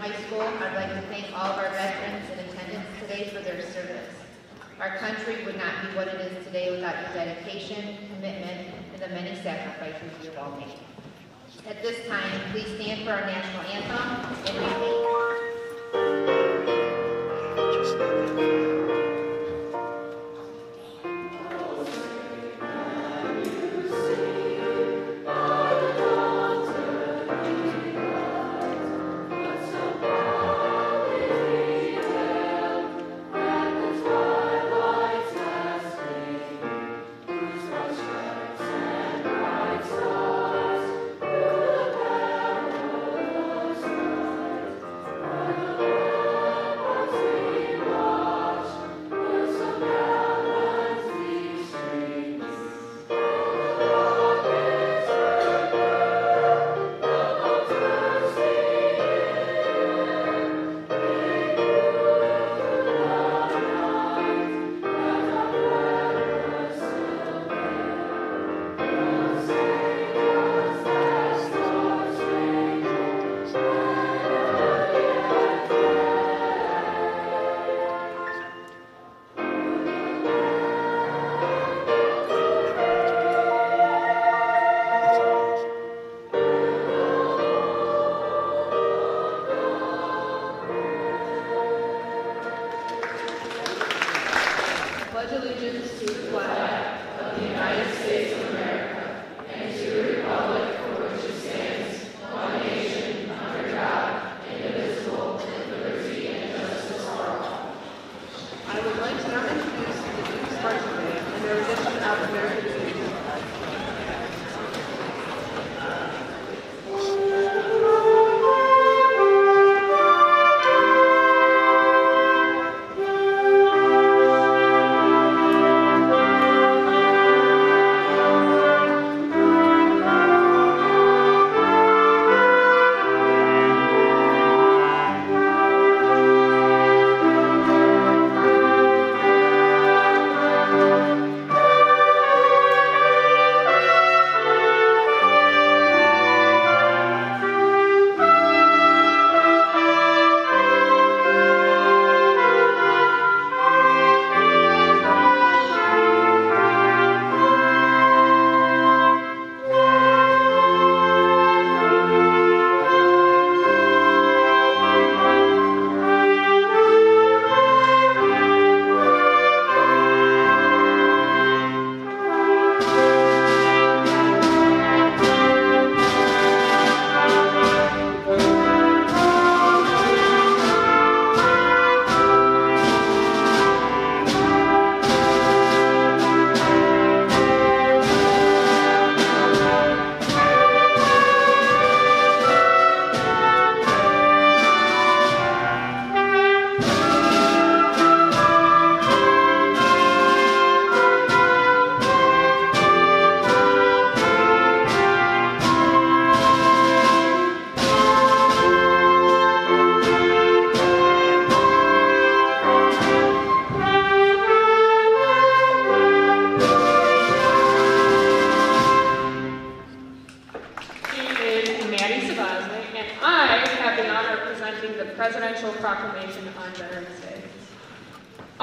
High School, I'd like to thank all of our veterans in attendance today for their service. Our country would not be what it is today without your dedication, commitment, and the many sacrifices you've all made. At this time, please stand for our national anthem and repeat.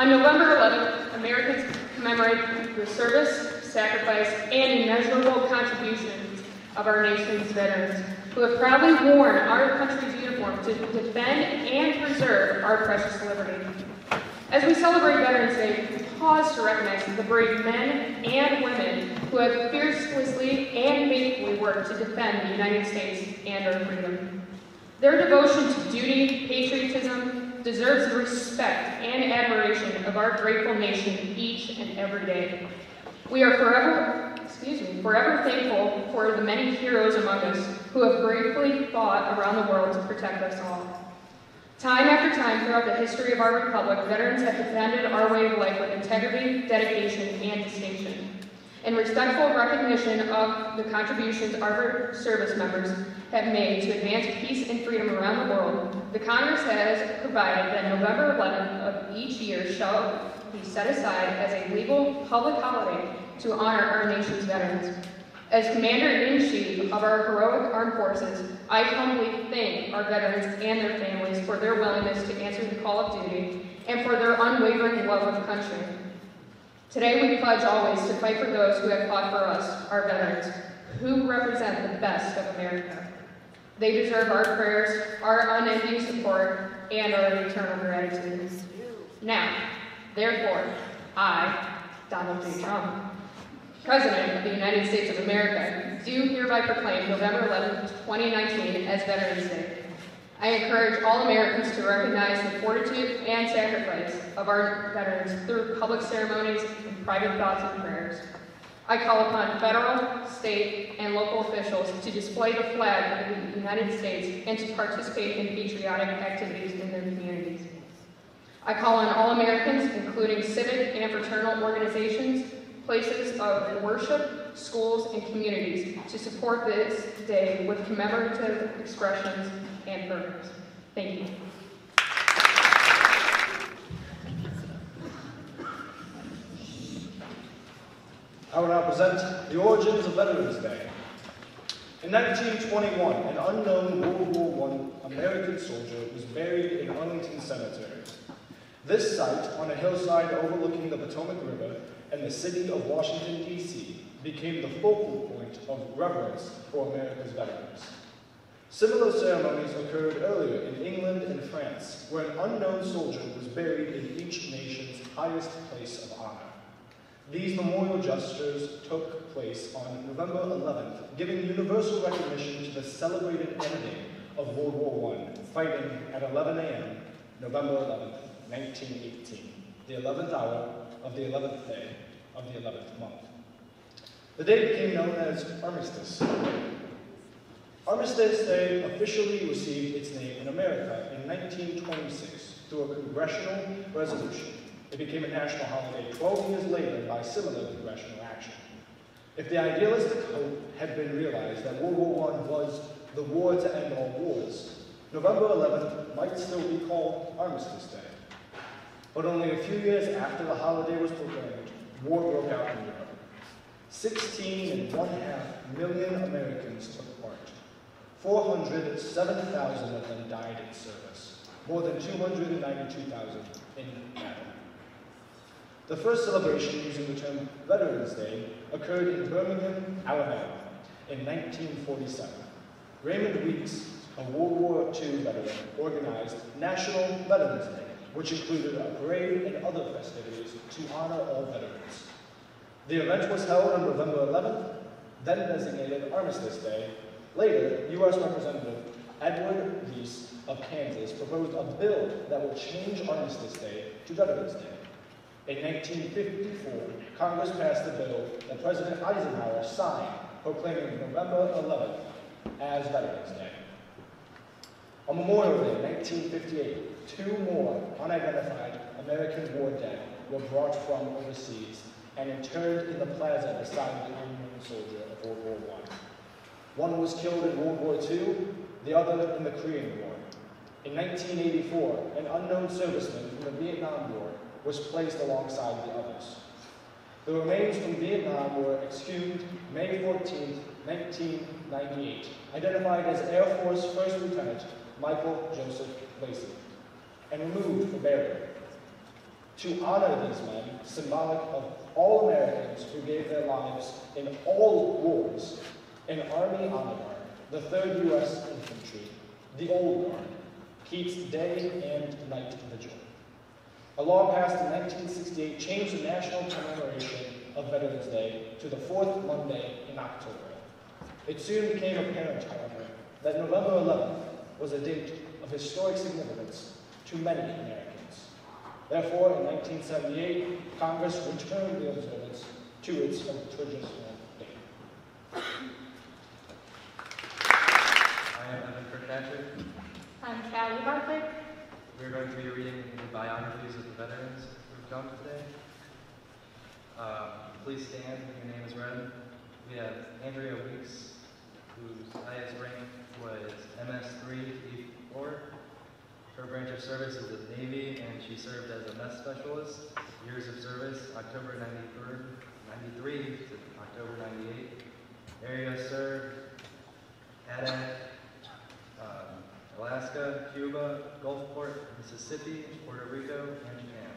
On November 11th, Americans commemorate the service, sacrifice, and immeasurable contributions of our nation's veterans, who have proudly worn our country's uniform to defend and preserve our precious liberty. As we celebrate Veterans Day, we pause to recognize the brave men and women who have fearlessly and faithfully worked to defend the United States and our freedom. Their devotion to duty, patriotism, deserves the respect and admiration of our grateful nation each and every day. We are forever thankful for the many heroes among us who have bravely fought around the world to protect us all. Time after time throughout the history of our republic, veterans have defended our way of life with integrity, dedication, and distinction. In respectful recognition of the contributions our service members have made to advance peace and freedom around the world, the Congress has provided that November 11th of each year shall be set aside as a legal public holiday to honor our nation's veterans. As Commander-in-Chief of our heroic armed forces, I humbly thank our veterans and their families for their willingness to answer the call of duty and for their unwavering love of the country. Today we pledge always to fight for those who have fought for us, our veterans, who represent the best of America. They deserve our prayers, our unending support, and our eternal gratitude. Now, therefore, I, Donald J. Trump, President of the United States of America, do hereby proclaim November 11, 2019 as Veterans Day. I encourage all Americans to recognize the fortitude and sacrifice of our veterans through public ceremonies and private thoughts and prayers. I call upon federal, state, and local officials to display the flag of the United States and to participate in patriotic activities in their communities. I call on all Americans, including civic and fraternal organizations, places of worship, schools, and communities, to support this day with commemorative expressions and programs. Thank you. I will now present the origins of Veterans Day. In 1921, an unknown World War I American soldier was buried in Arlington Cemetery. This site, on a hillside overlooking the Potomac River and the city of Washington, D.C., became the focal point of reverence for America's veterans. Similar ceremonies occurred earlier in England and France, where an unknown soldier was buried in each nation's highest place of honor. These memorial gestures took place on November 11th, giving universal recognition to the celebrated ending of World War I, fighting at 11 a.m., November 11th, 1918, the 11th hour of the 11th day of the 11th month. The day became known as Armistice Day. Armistice Day officially received its name in America in 1926 through a congressional resolution. It became a national holiday 12 years later by similar congressional action. If the idealistic hope had been realized that World War I was the war to end all wars, November 11th might still be called Armistice Day. But only a few years after the holiday was proclaimed, war broke out in Europe. 16.5 million Americans took part. 407,000 of them died in service, more than 292,000 in battle. The first celebration using the term Veterans Day occurred in Birmingham, Alabama in 1947. Raymond Weeks, a World War II veteran, organized National Veterans Day, which included a parade and other festivities to honor all veterans. The event was held on November 11th, then designated Armistice Day. Later, U.S. Representative Edward Reese of Kansas proposed a bill that would change Armistice Day to Veterans Day. In 1954, Congress passed a bill that President Eisenhower signed, proclaiming November 11th as Veterans Day. On Memorial Day, 1958, two more unidentified American war dead were brought from overseas and interred in the plaza beside the unknown soldier of World War I. One was killed in World War II, the other in the Korean War. In 1984, an unknown serviceman from the Vietnam War was placed alongside the others. The remains from Vietnam were exhumed May 14, 1998, identified as Air Force First Lieutenant Michael Joseph Lacey, and removed for burial. To honor these men, symbolic of all Americans who gave their lives in all wars, an Army Honor Guard, the 3rd U.S. Infantry, the Old Guard, keeps day and night vigil. A law passed in 1968 changed the national commemoration of Veterans Day to the 4th Monday in October. It soon became apparent, however, that November 11th was a date of historic significance to many Americans. Therefore, in 1978, Congress returned the observance to its original date. I am Evan Kirkpatrick. I'm Callie Bartlett. We're going to be reading the biographies of the veterans who've come today. Please stand when your name is read. We have Andrea Weeks, whose highest rank was MS-3 E4. Her branch of service is the Navy, and she served as a mess specialist. Years of service, October 93 to October 98. area served: Adak, Alaska, Cuba, Gulfport, Mississippi, Puerto Rico, and Japan.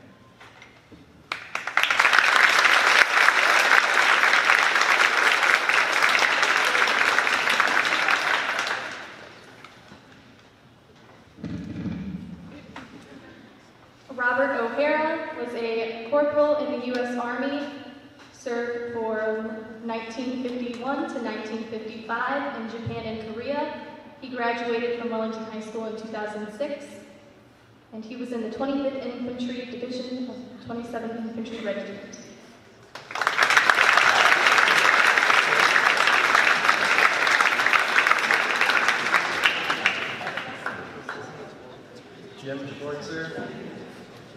Robert O'Hara was a corporal in the U.S. Army, served from 1951 to 1955 in Japan and Korea. He graduated from Wellington High School in 2006, and he was in the 25th Infantry Division of 27th Infantry Regiment. Jim Schwartzer,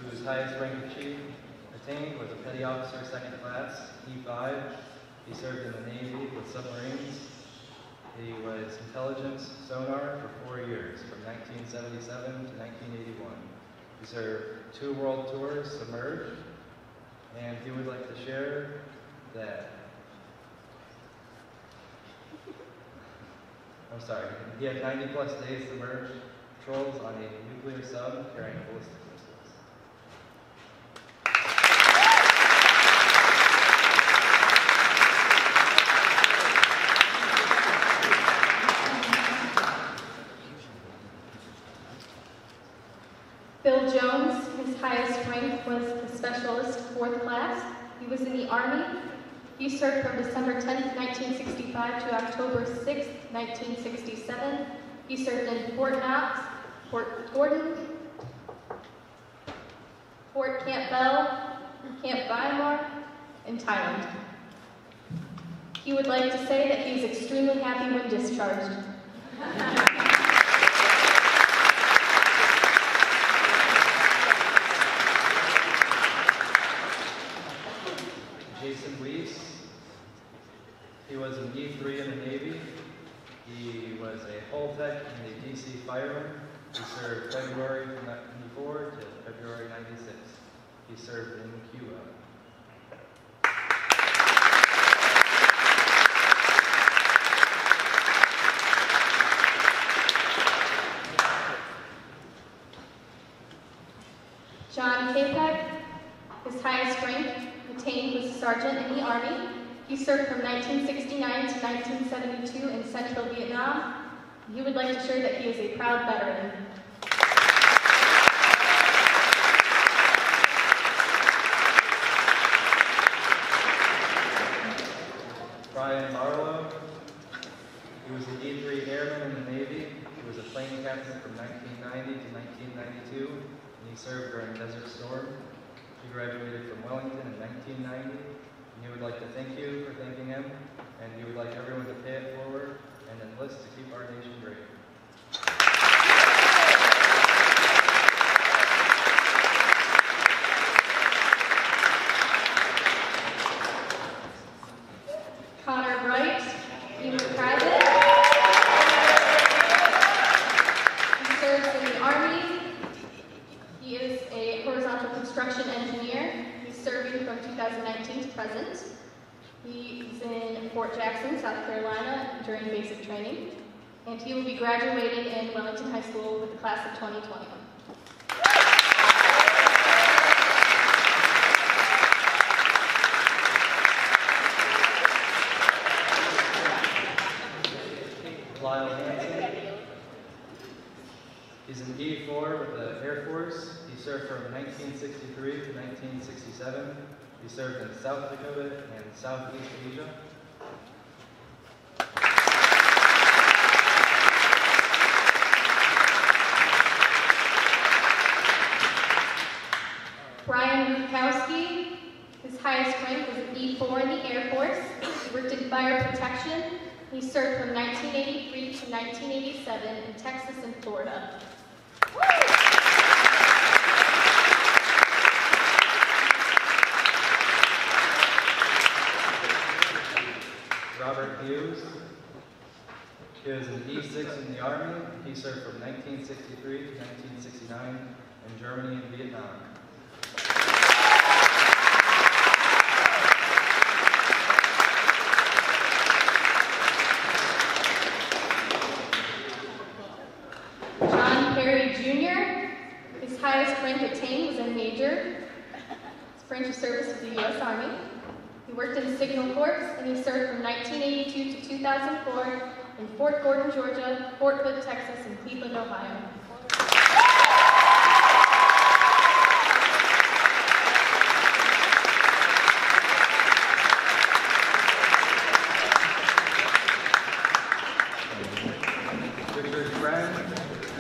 whose highest rank attained was a petty officer, second class, E5. He served in the Navy with submarines. He was intelligence sonar for 4 years, from 1977 to 1981. He served 2 world tours submerged, and he would like to share that. He had 90 plus days submerged patrols on a nuclear sub carrying ballistic missiles. Bill Jones, his highest rank was the Specialist 4th class. He was in the Army. He served from December 10th, 1965 to October 6th, 1967. He served in Fort Knox, Fort Gordon, Fort Campbell, Camp Weimar, and Thailand. He would like to say that he is extremely happy when discharged. Jason Weiss, he was an E3 in the Navy. He was a hull tech in the DC Firemen. He served February 94 to February 96. He served in Cuba. John Capek, his highest rank attained was sergeant in the Army. He served from 1969 to 1972 in Central Vietnam. He would like to share that he is a proud veteran. Brian Barlow, he was an E3 airman in the Navy. He was a plane captain from 1990 to 1992, and he served during Desert Storm. He graduated from Wellington in 1990, and he would like to thank you for thanking him, and he would like everyone to pay it forward and enlist to keep our nation great. Connor Bright, he was private. He serves in the Army. He is a horizontal construction engineer. He's serving from 2019 to present. He's in Fort Jackson, South Carolina during basic training. And he will be graduating in Wellington High School with the class of 2021. Lyle Hansen. He's an E4 with the Air Force. He served from 1963 to 1967. He served in South Dakota and Southeast Asia. Brian Rutkowski, his highest rank was an E4 in the Air Force. He worked in fire protection. He served from 1983 to 1987 in Texas and Florida. Robert Hughes. He was an E6 in the Army. He served from 1963 to 1969 in Germany and Vietnam. highest rank attained was a major. His branch of service was the U.S. Army. He worked in Signal Corps, and he served from 1982 to 2004 in Fort Gordon, Georgia, Fort Hood, Texas, and Cleveland, Ohio. Richard Friend,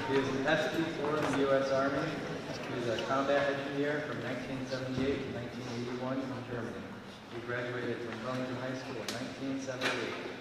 he is an SP4 in the U.S. Army. He is a combat engineer from 1978 to 1981 from Germany. He graduated from Wellington High School in 1978.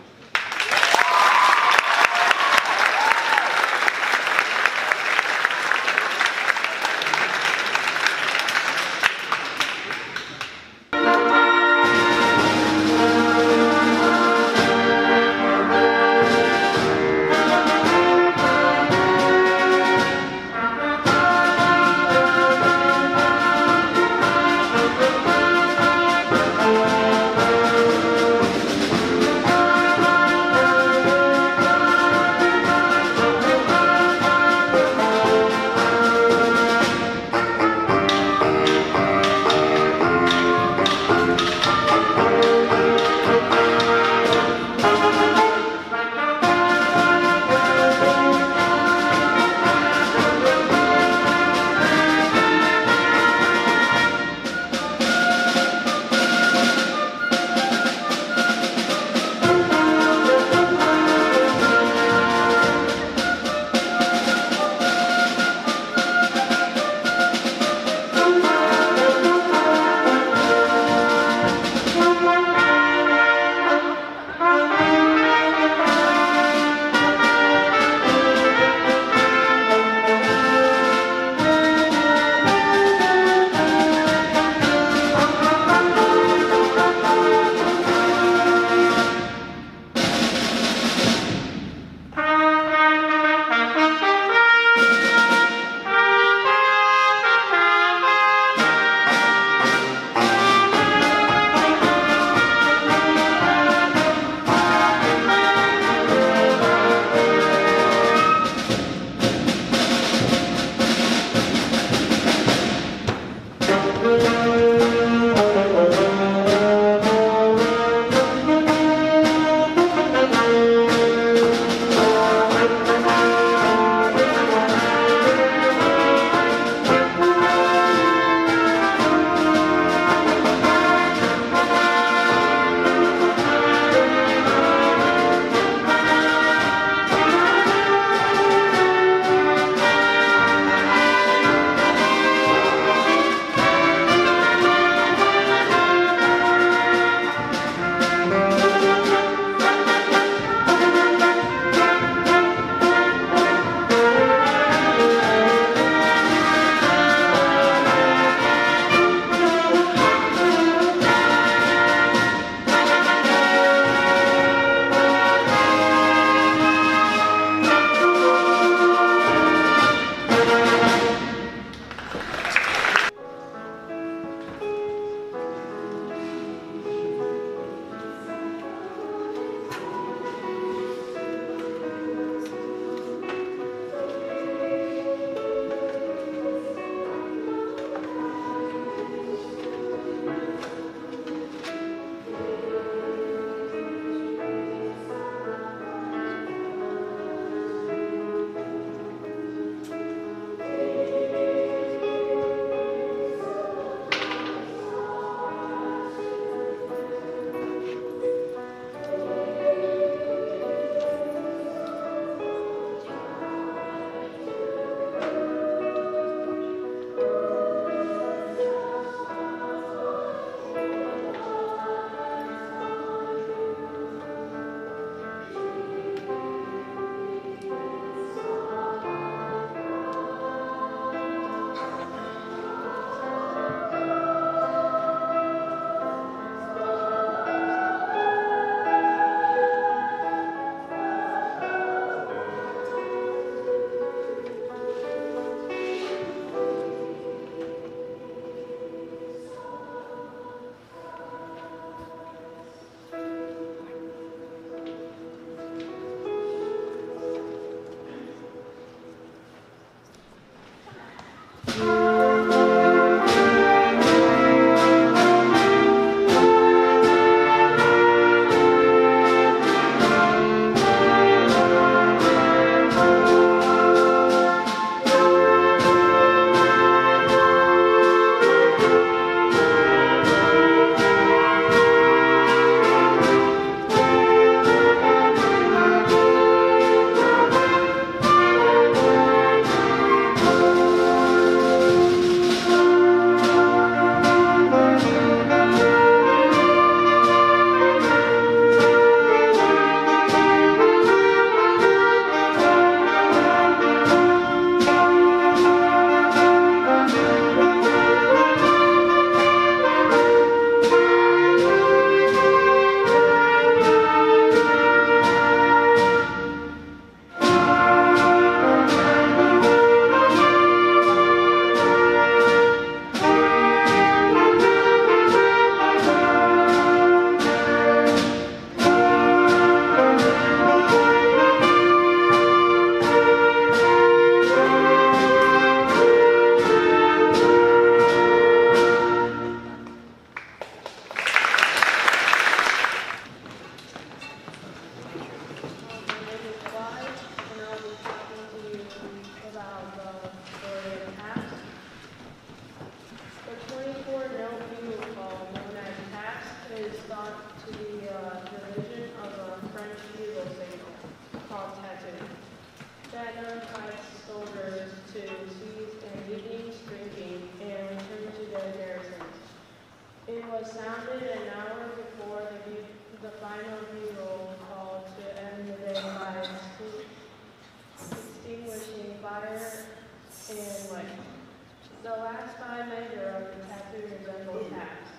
The last time measure of the tattoo resembled taps.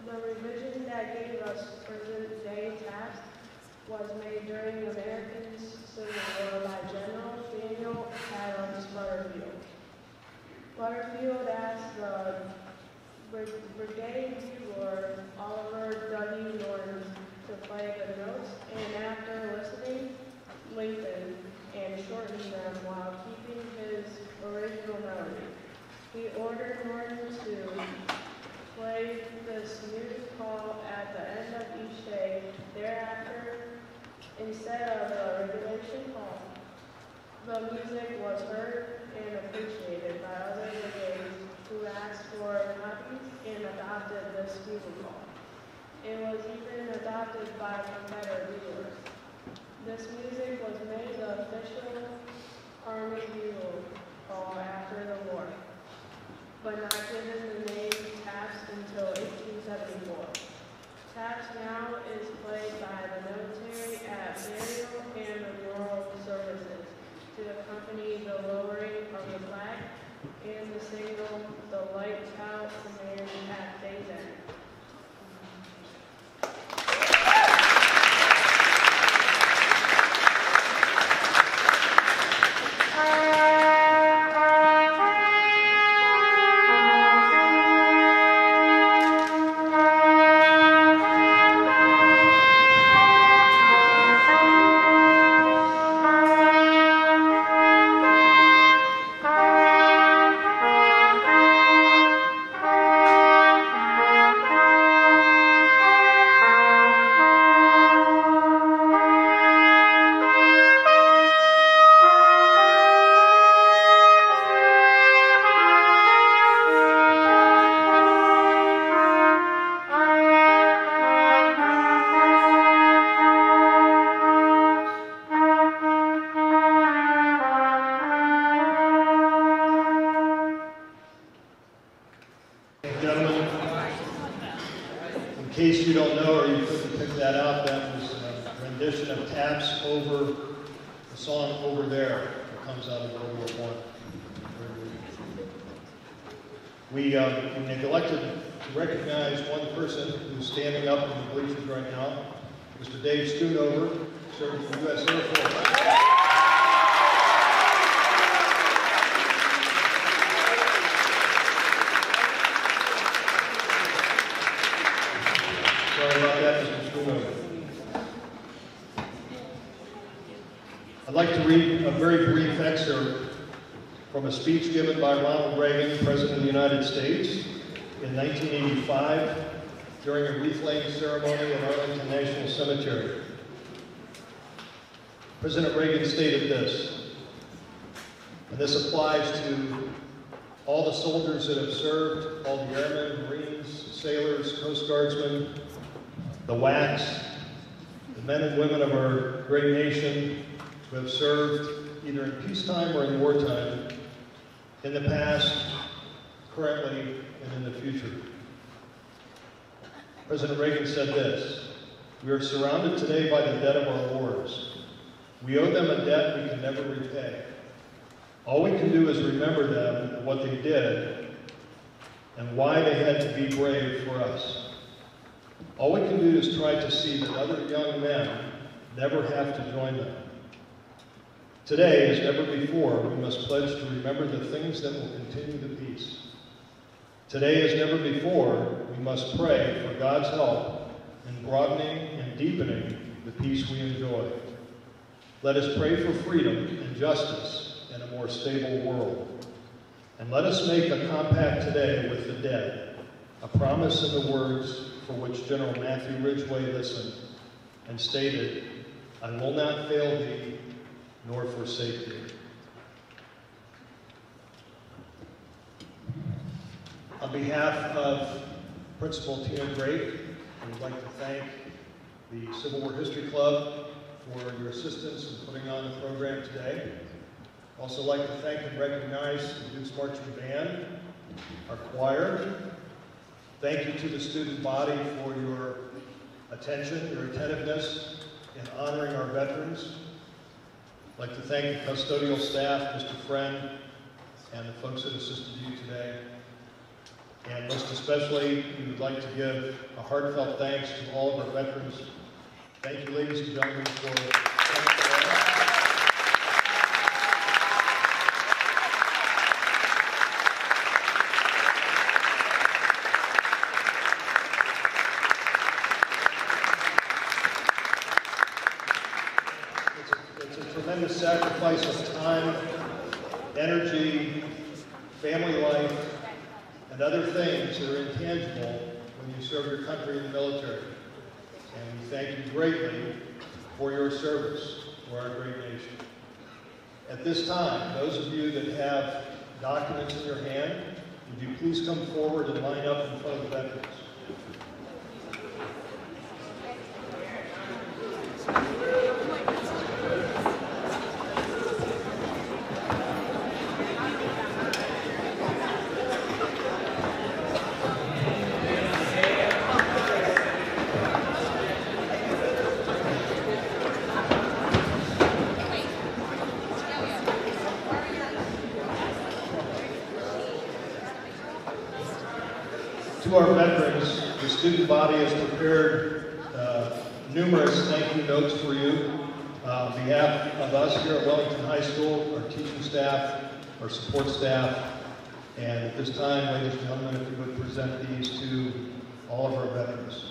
The revision that gave us present-day taps was made during the American Civil War by General Daniel Adams Butterfield. Butterfield asked the Brigade Bugler Oliver W. Norton to play the notes, and after listening, lengthened and shortened them while keeping his original melody. He ordered Norton to play the smooth call at the end of each day. Thereafter, instead of the regulation call, the music was heard and appreciated by other brigades who asked for copies and adopted this bugle call. It was even adopted by Confederate buglers. This music was made the official Army bugle call after the war, but not given the name taps until 1874. Taps now is played by the military at burial and memorial services to accompany the lowering of the flag and the signal the light out command at day's end. Gentlemen, in case you don't know or you couldn't pick that out, that was a rendition of Taps over the song Over There that comes out of World War I. We neglected to recognize one person who's standing up in the bleachers right now, Mr. Dave Schoonover, served in the U.S. Air Force. Sorry about that, Mr. Schoonover. I'd like to read a very brief excerpt from a speech given by Ronald Reagan, President of the United States, in 1985 during a wreath-laying ceremony at Arlington National Cemetery. President Reagan stated this, and this applies to all the soldiers that have served, all the airmen, Marines, sailors, Coast Guardsmen, the WACs, the men and women of our great nation who have served either in peacetime or in wartime, in the past, currently, and in the future. President Reagan said this, "We are surrounded today by the debt of our wars. We owe them a debt we can never repay. All we can do is remember them and what they did and why they had to be brave for us. All we can do is try to see that other young men never have to join them. Today, as never before, we must pledge to remember the things that will continue the peace. Today, as never before, we must pray for God's help in broadening and deepening the peace we enjoy. Let us pray for freedom and justice in a more stable world. And let us make a compact today with the dead, a promise in the words for which General Matthew Ridgway listened and stated, 'I will not fail thee nor forsake thee.'" On behalf of Principal Tina Drake, I would like to thank the Civil War History Club for your assistance in putting on the program today. I'd also like to thank and recognize the Duke's Marching Band, our choir. Thank you to the student body for your attention, your attentiveness in honoring our veterans. I'd like to thank the custodial staff, Mr. Friend, and the folks that assisted you today. And most especially, we would like to give a heartfelt thanks to all of our veterans. Thank you, ladies and gentlemen, for coming today. It's a tremendous sacrifice of time, energy, family life, and other things that are intangible when you serve your country in the military. And we thank you greatly for your service for our great nation. At this time, those of you that have documents in your hand, would you please come forward and line up in front of the veterans? To our veterans, the student body has prepared numerous thank you notes for you. On behalf of us here at Wellington High School, our teaching staff, our support staff, and at this time, ladies and gentlemen, if you would present these to all of our veterans.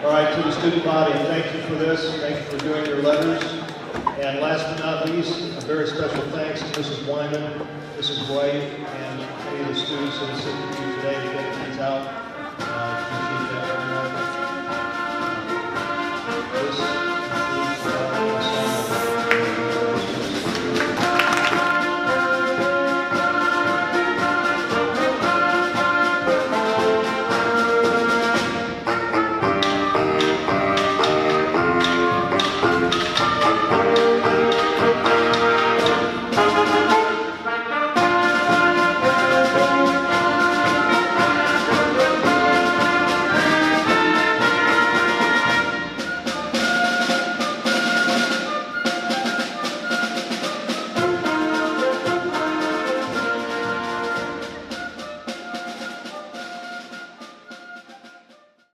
All right, to the student body, thank you for this. Thank you for doing your letters. And last but not least, a very special thanks to Mrs. Wyman, Mrs. White, and any of the students that assisted you today to get these out. Appreciate that very much.